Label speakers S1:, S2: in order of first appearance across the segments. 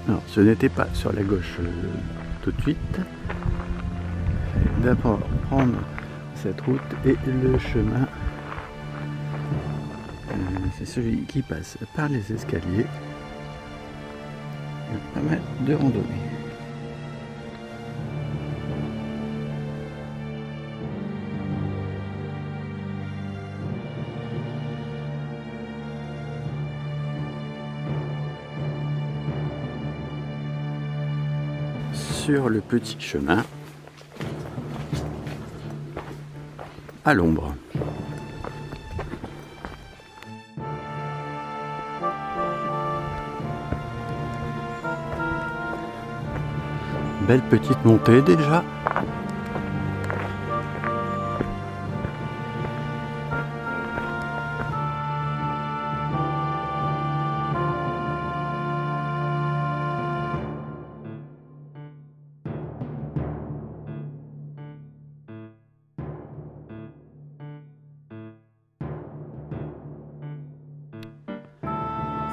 S1: Alors, ce n'était pas sur la gauche tout de suite. D'abord prendre cette route et le chemin, c'est celui qui passe par les escaliers. Il y a pas mal de randonnées. Sur le petit chemin à l'ombre. Belle petite montée déjà.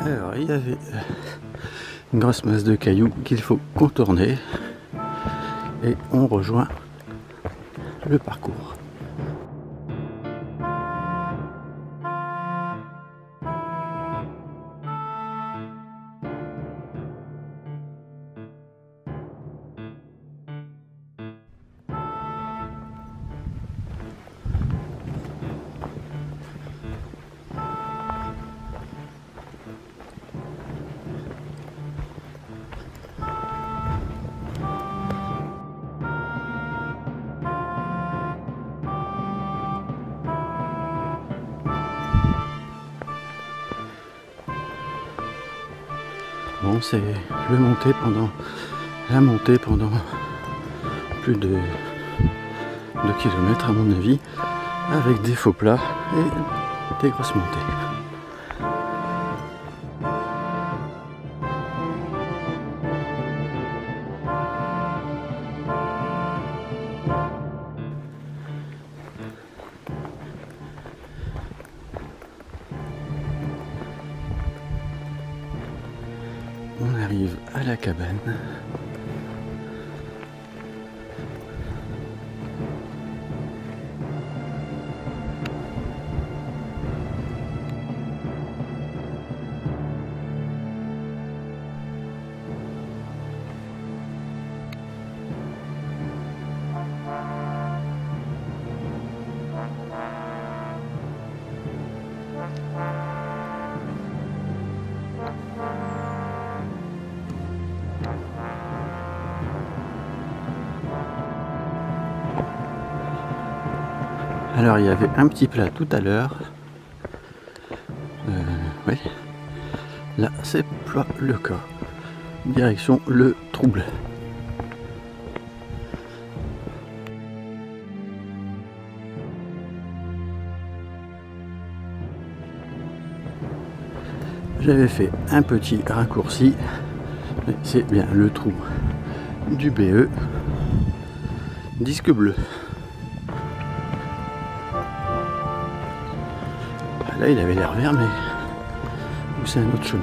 S1: Alors, il y avait une grosse masse de cailloux qu'il faut contourner et on rejoint le parcours. Bon, c'est la montée pendant plus de 2 km à mon avis, avec des faux plats et des grosses montées. On arrive à la cabane. Alors il y avait un petit plat tout à l'heure. Oui. Là c'est plat le cas. Direction le Trouble. J'avais fait un petit raccourci, mais c'est bien le trou du BE. Disque bleu. Là il avait l'air vert, mais c'est un autre chemin.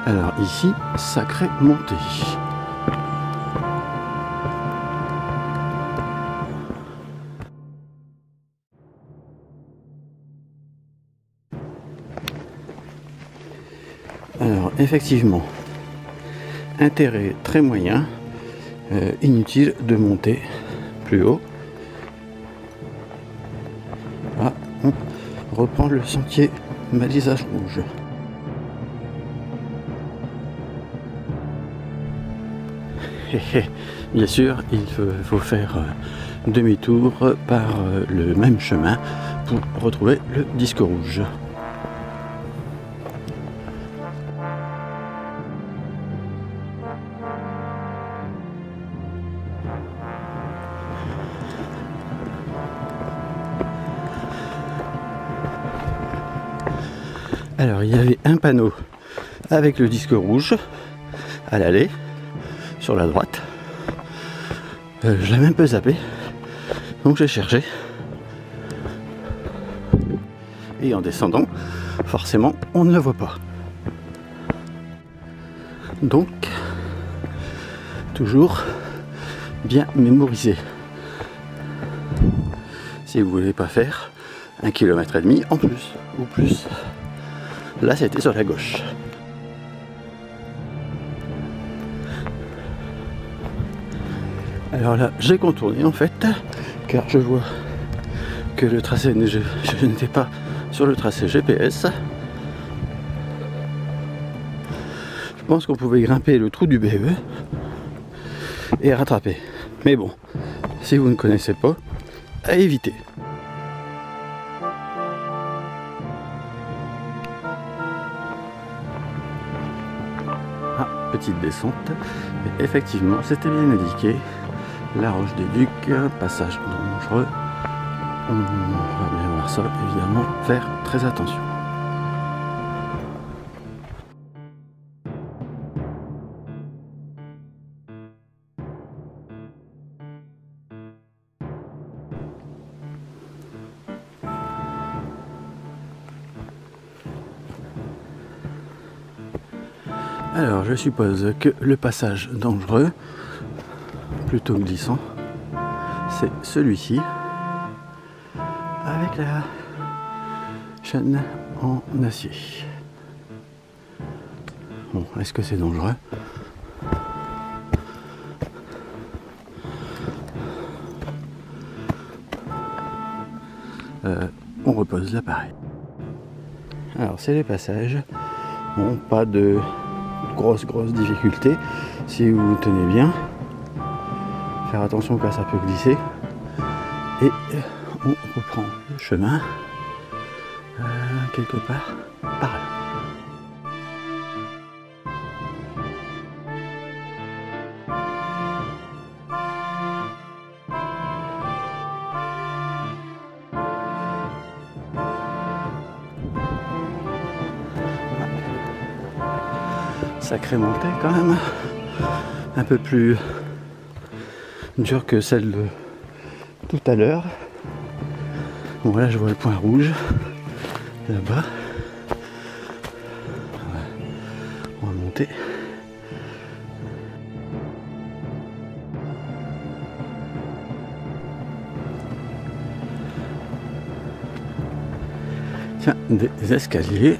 S1: Alors ici, sacrée montée. Alors effectivement, intérêt très moyen, inutile de monter plus haut. Ah, on reprend le sentier balisage rouge. Bien sûr, il faut faire demi-tour par le même chemin pour retrouver le disque rouge. Alors il y avait un panneau avec le disque rouge à l'allée sur la droite. Je l'ai même peu zappé, donc j'ai cherché. Et en descendant, forcément, on ne le voit pas. Donc, toujours bien mémoriser. Si vous voulez pas faire 1,5 km en plus ou plus. Là, c'était sur la gauche. Alors là, j'ai contourné en fait, car je vois que le tracé, je n'étais pas sur le tracé GPS. Je pense qu'on pouvait grimper le trou du BE et rattraper. Mais bon, si vous ne connaissez pas, à éviter. Ah, petite descente. Et effectivement, c'était bien indiqué. La Roche des Ducs, passage dangereux. On va bien voir ça, évidemment, faire très attention. Alors, je suppose que le passage dangereux, plutôt glissant, c'est celui-ci, avec la chaîne en acier. Bon, est-ce que c'est dangereux? On repose l'appareil. Alors, c'est les passages. Bon, pas de grosse difficulté si vous vous tenez bien. Faire attention car ça peut glisser. Et on reprend le chemin quelque part par là. Sacrée montée quand même, un peu plus dure que celle de tout à l'heure. Bon, là je vois le point rouge là-bas. On va monter. Tiens, des escaliers.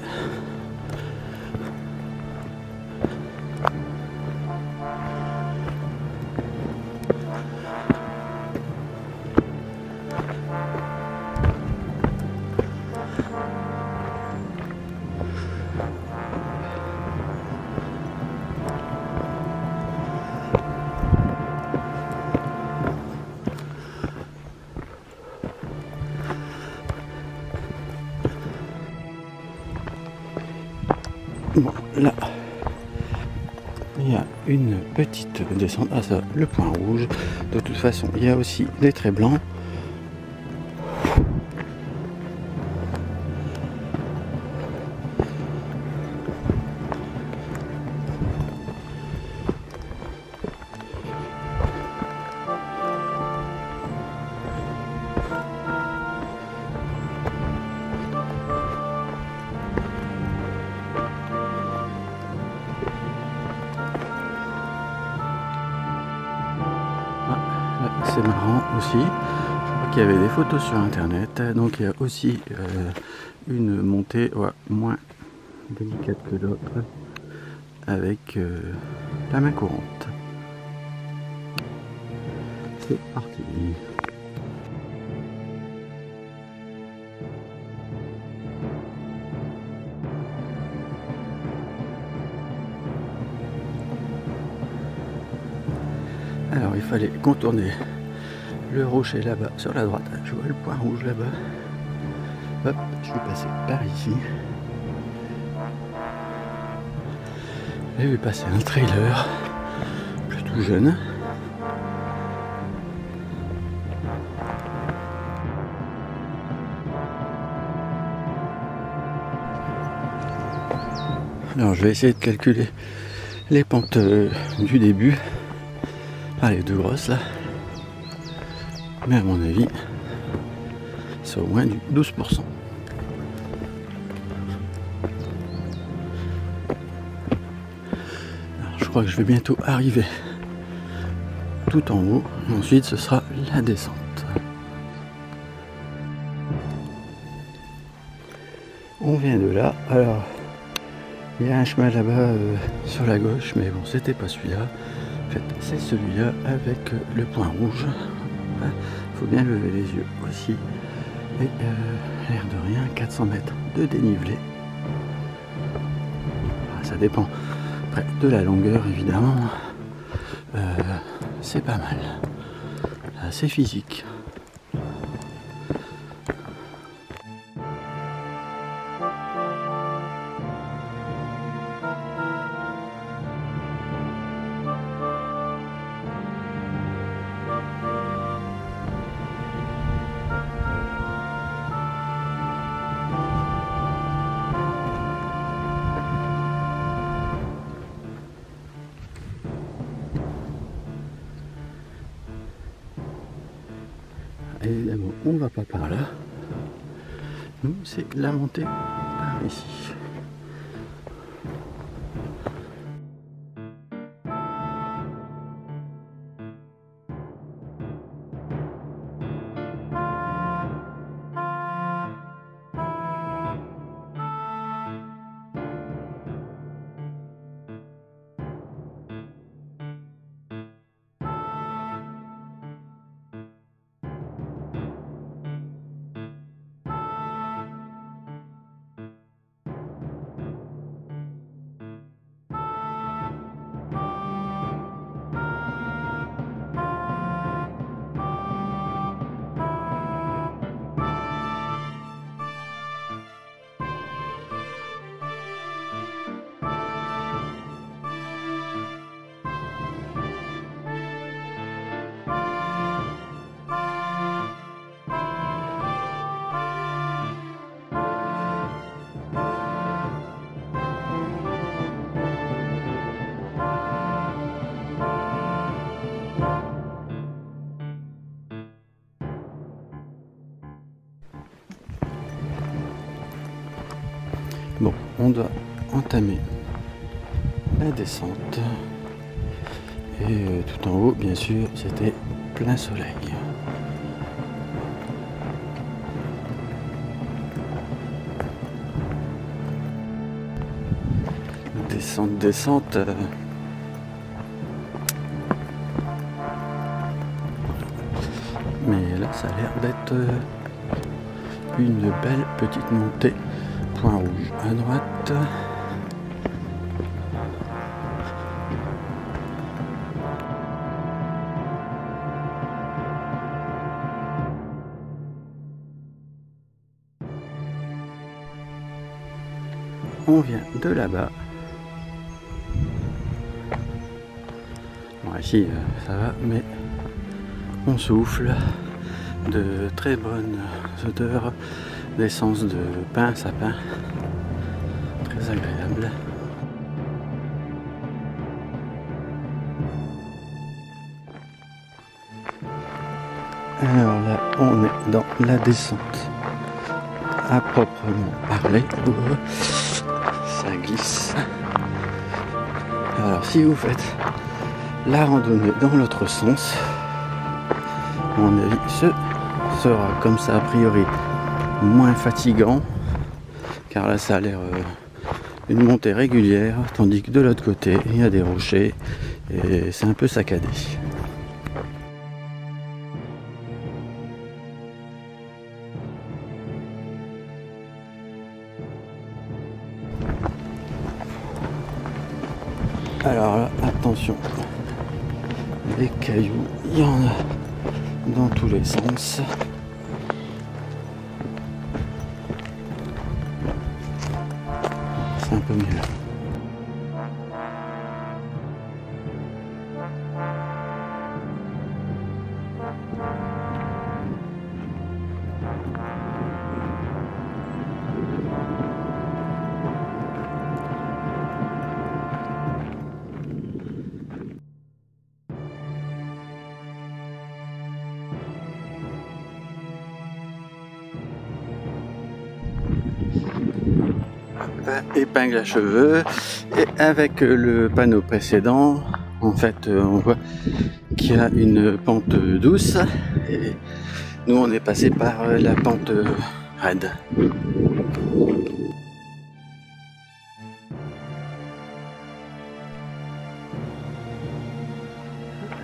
S1: Bon, là, il y a une petite descente. Ah, ça, le point rouge. De toute façon, il y a aussi des traits blancs. C'est marrant aussi, je crois qu'il y avait des photos sur internet, donc il y a aussi une montée moins délicate que l'autre avec la main courante. C'est parti. Alors il fallait contourner le rocher là-bas sur la droite. Je vois le point rouge là-bas. Hop, je suis passé par ici. J'ai vu passer un trailer plutôt jeune. Alors je vais essayer de calculer les pentes du début. Ah, les deux grosses là. Mais à mon avis, c'est au moins du 12%. crois que je vais bientôt arriver tout en haut. Et ensuite, ce sera la descente. On vient de là. Alors, il y a un chemin là-bas sur la gauche, mais bon, c'était pas celui-là. En fait, c'est celui-là avec le point rouge. Il faut bien lever les yeux aussi. Et l'air de rien, 400 mètres de dénivelé. Ça dépend après, de la longueur, évidemment. C'est pas mal. C'est physique. Évidemment, on ne va pas par là. Nous, c'est la montée par ici. Bon, on doit entamer la descente. Et tout en haut, bien sûr, c'était plein soleil. Descente. Mais là, ça a l'air d'être une belle petite montée. Point rouge à droite. On vient de là-bas. Bon, ici, ça va, mais on souffle de très bonnes odeurs d'essence de pin, sapin. Très agréable. Alors là, on est dans la descente à proprement parler. Ça glisse. Alors si vous faites la randonnée dans l'autre sens, à mon avis, ce sera comme ça a priori moins fatigant, car là ça a l'air une montée régulière, tandis que de l'autre côté il y a des rochers et c'est un peu saccadé. Alors là, attention, les cailloux, il y en a dans tous les sens. C'est un peu mieux là. épingle à cheveux, et avec le panneau précédent, en fait, on voit qu'il y a une pente douce, et nous on est passé par la pente raide.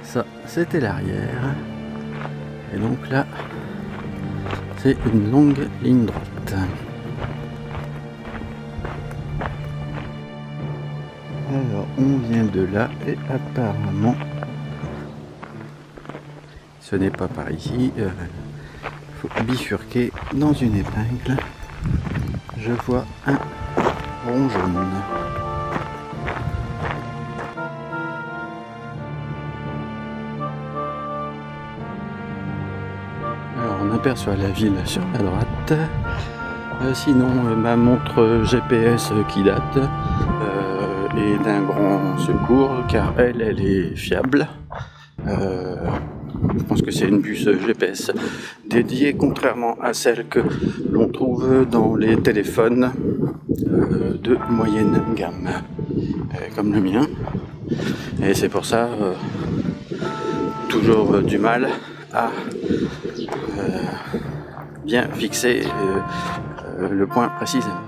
S1: Ça, c'était l'arrière, et donc là, c'est une longue ligne droite. Alors, on vient de là, et apparemment, ce n'est pas par ici. Il faut bifurquer dans une épingle. Je vois un rond jaune. Alors, on aperçoit la ville sur la droite. Sinon, ma montre GPS qui date est d'un grand secours, car elle est fiable. Je pense que c'est une puce GPS dédiée, contrairement à celle que l'on trouve dans les téléphones de moyenne gamme, comme le mien. Et c'est pour ça, toujours du mal à bien fixer le point précisément.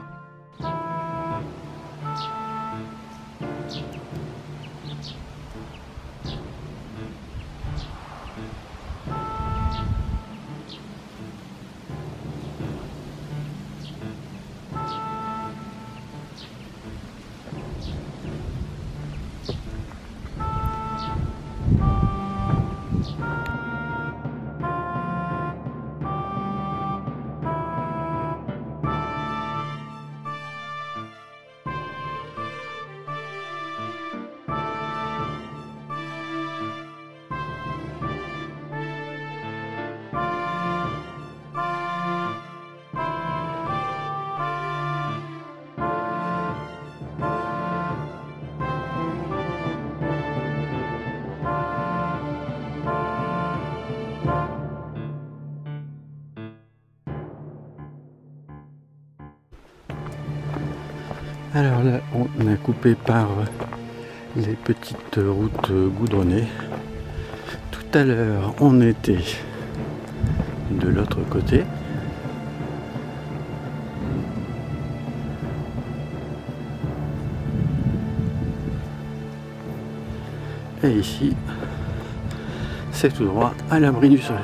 S1: Alors là, on a coupé par les petites routes goudronnées. Tout à l'heure, on était de l'autre côté. Et ici, c'est tout droit à l'abri du soleil.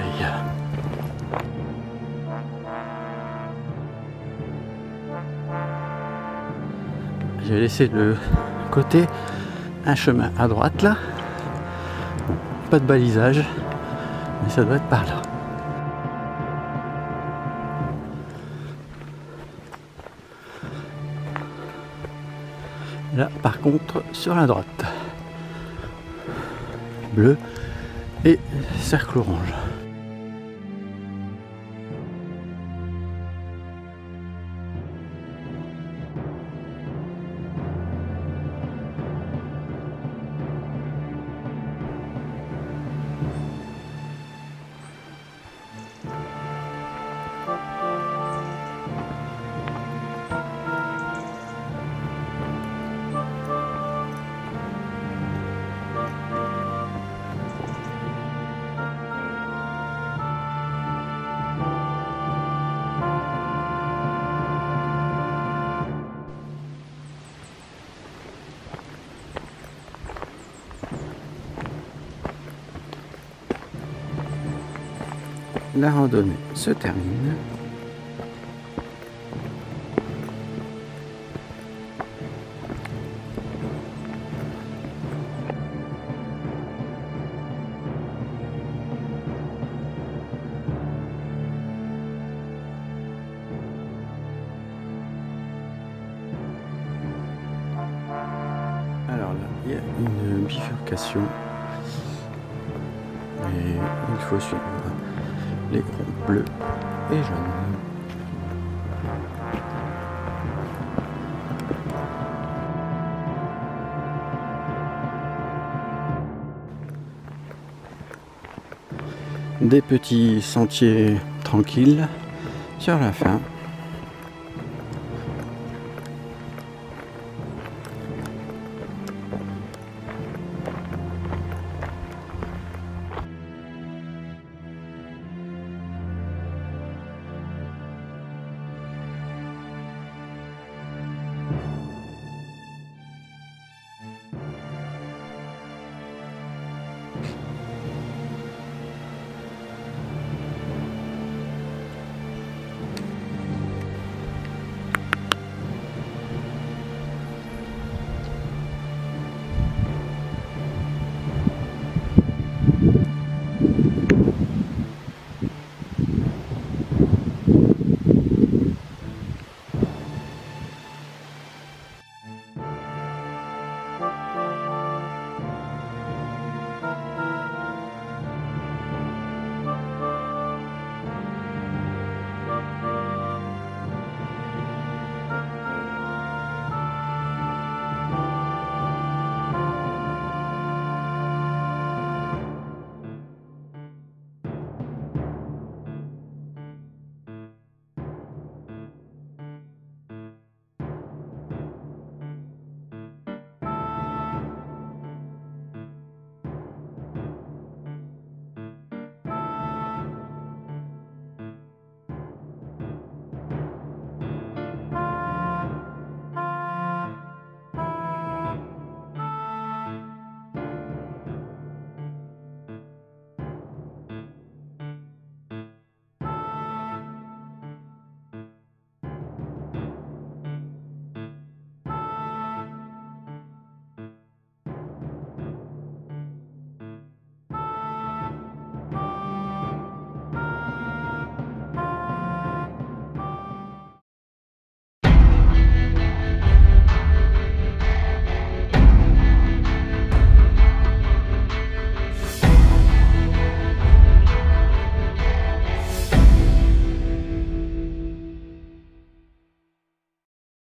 S1: J'ai laissé le côté, un chemin à droite là, bon, pas de balisage, mais ça doit être par là. Là par contre sur la droite, bleu et cercle orange. La randonnée se termine. Alors là, il y a une bifurcation et il faut suivre les ronds bleus et jaunes. Des petits sentiers tranquilles sur la fin.